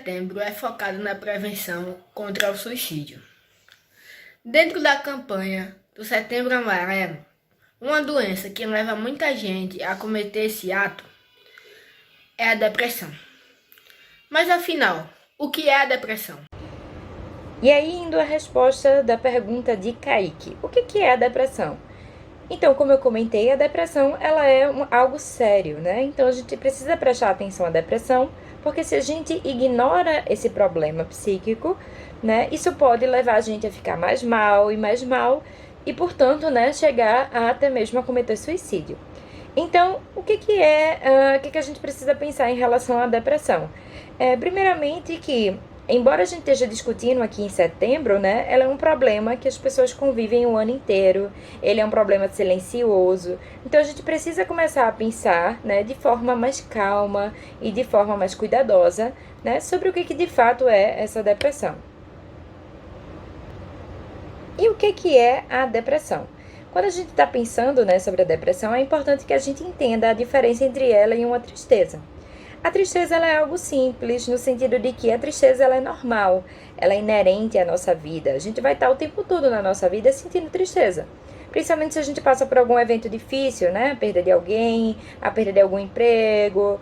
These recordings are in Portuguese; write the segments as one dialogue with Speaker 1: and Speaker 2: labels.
Speaker 1: setembro é focado na prevenção contra o suicídio. Dentro da campanha do Setembro Amarelo, uma doença que leva muita gente a cometer esse ato é a depressão. Mas afinal, o que é a depressão?
Speaker 2: E aí, indo à resposta da pergunta de Kaique, o que é a depressão? Então, como eu comentei, a depressão ela é algo sério, né? Então, a gente precisa prestar atenção à depressão, porque se a gente ignora esse problema psíquico, né, isso pode levar a gente a ficar mais mal, e portanto, né, chegar a até mesmo a cometer suicídio. Então, o que a gente precisa pensar em relação à depressão? Primeiramente que, embora a gente esteja discutindo aqui em setembro, né, ela é um problema que as pessoas convivem o ano inteiro, ele é um problema silencioso, então a gente precisa começar a pensar, né, de forma mais calma e de forma mais cuidadosa, né, sobre o que de fato é essa depressão. E o que é a depressão? Quando a gente está pensando, né, sobre a depressão, é importante que a gente entenda a diferença entre ela e uma tristeza. A tristeza ela é algo simples, no sentido de que a tristeza ela é normal, ela é inerente à nossa vida. A gente vai estar o tempo todo na nossa vida sentindo tristeza. Principalmente se a gente passa por algum evento difícil, né? A perda de alguém, a perda de algum emprego,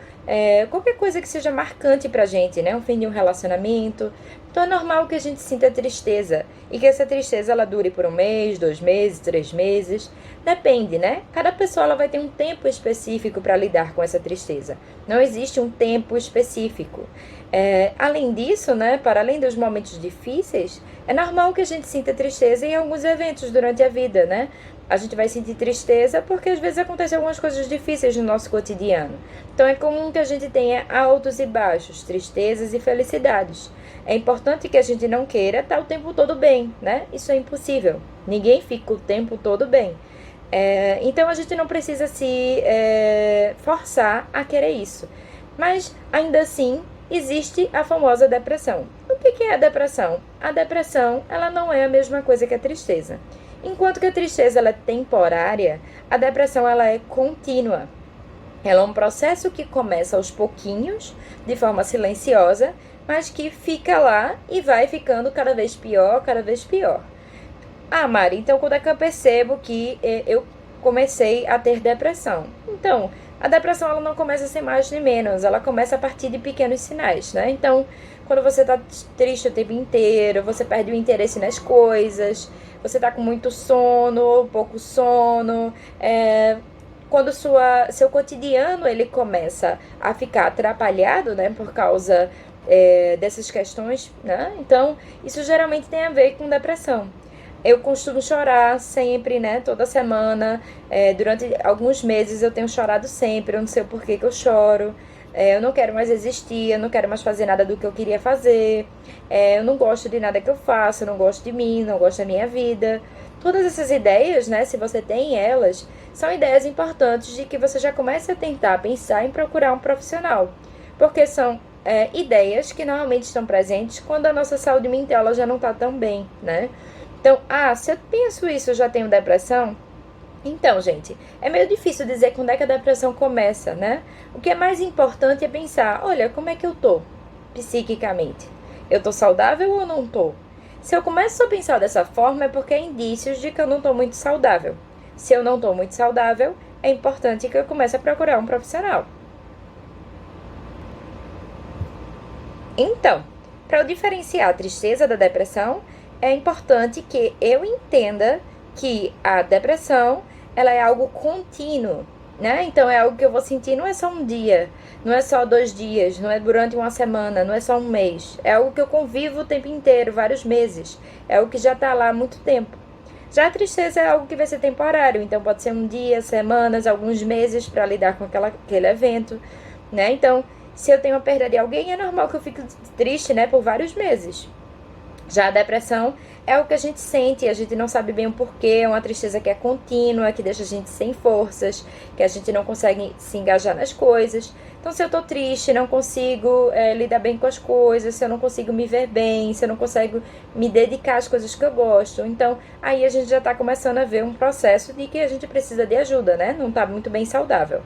Speaker 2: qualquer coisa que seja marcante pra gente, né? O fim de um relacionamento. Então é normal que a gente sinta tristeza e que essa tristeza ela dure por 1 mês, 2 meses, 3 meses. Depende, né? Cada pessoa ela vai ter um tempo específico para lidar com essa tristeza. Não existe um tempo específico. Além disso, né? Para além dos momentos difíceis, é normal que a gente sinta tristeza em alguns eventos durante a vida, né? A gente vai sentir tristeza porque às vezes acontecem algumas coisas difíceis no nosso cotidiano. Então é comum que a gente tenha altos e baixos, tristezas e felicidades. É importante que a gente não queira estar o tempo todo bem, né? Isso é impossível. Ninguém fica o tempo todo bem. Então a gente não precisa se forçar a querer isso. Mas ainda assim existe a famosa depressão. O que é a depressão? A depressão ela não é a mesma coisa que a tristeza. Enquanto que a tristeza ela é temporária, a depressão ela é contínua. Ela é um processo que começa aos pouquinhos, de forma silenciosa, mas que fica lá e vai ficando cada vez pior, cada vez pior. Ah, Mari, então quando é que eu percebo que eu comecei a ter depressão? Então, a depressão ela não começa sem mais nem menos, ela começa a partir de pequenos sinais, né? Então, quando você tá triste o tempo inteiro, você perde o interesse nas coisas, você tá com muito sono, pouco sono, quando seu cotidiano ele começa a ficar atrapalhado, né, por causa dessas questões, né? Então, isso geralmente tem a ver com depressão. Eu costumo chorar sempre, né? Toda semana. Durante alguns meses eu tenho chorado sempre. Eu não sei o porquê que eu choro. Eu não quero mais existir. Eu não quero mais fazer nada do que eu queria fazer. Eu não gosto de nada que eu faço. Eu não gosto de mim. Não gosto da minha vida. Todas essas ideias, né? Se você tem elas, são ideias importantes de que você já comece a tentar pensar em procurar um profissional. Porque são ideias que normalmente estão presentes quando a nossa saúde mental ela já não está tão bem, né? Então, se eu penso isso, eu já tenho depressão? Então, gente, é meio difícil dizer quando é que a depressão começa, né? O que é mais importante é pensar, olha, como é que eu tô psiquicamente? Eu tô saudável ou não tô? Se eu começo a pensar dessa forma, é porque há indícios de que eu não tô muito saudável. Se eu não tô muito saudável, é importante que eu comece a procurar um profissional. Então, para eu diferenciar a tristeza da depressão, é importante que eu entenda que a depressão ela é algo contínuo, né? Então é algo que eu vou sentir, não é só um dia, não é só 2 dias, não é durante uma semana, não é só um mês. É algo que eu convivo o tempo inteiro, vários meses. É algo que já está lá há muito tempo. Já a tristeza é algo que vai ser temporário, então pode ser um dia, semanas, alguns meses para lidar com aquele evento, né? Então, se eu tenho a perda de alguém, é normal que eu fique triste, né, por vários meses. Já a depressão é o que a gente sente, a gente não sabe bem o porquê, é uma tristeza que é contínua, que deixa a gente sem forças, que a gente não consegue se engajar nas coisas. Então, se eu tô triste, não consigo lidar bem com as coisas, se eu não consigo me ver bem, se eu não consigo me dedicar às coisas que eu gosto, então aí a gente já tá começando a ver um processo de que a gente precisa de ajuda, né? Não tá muito bem saudável.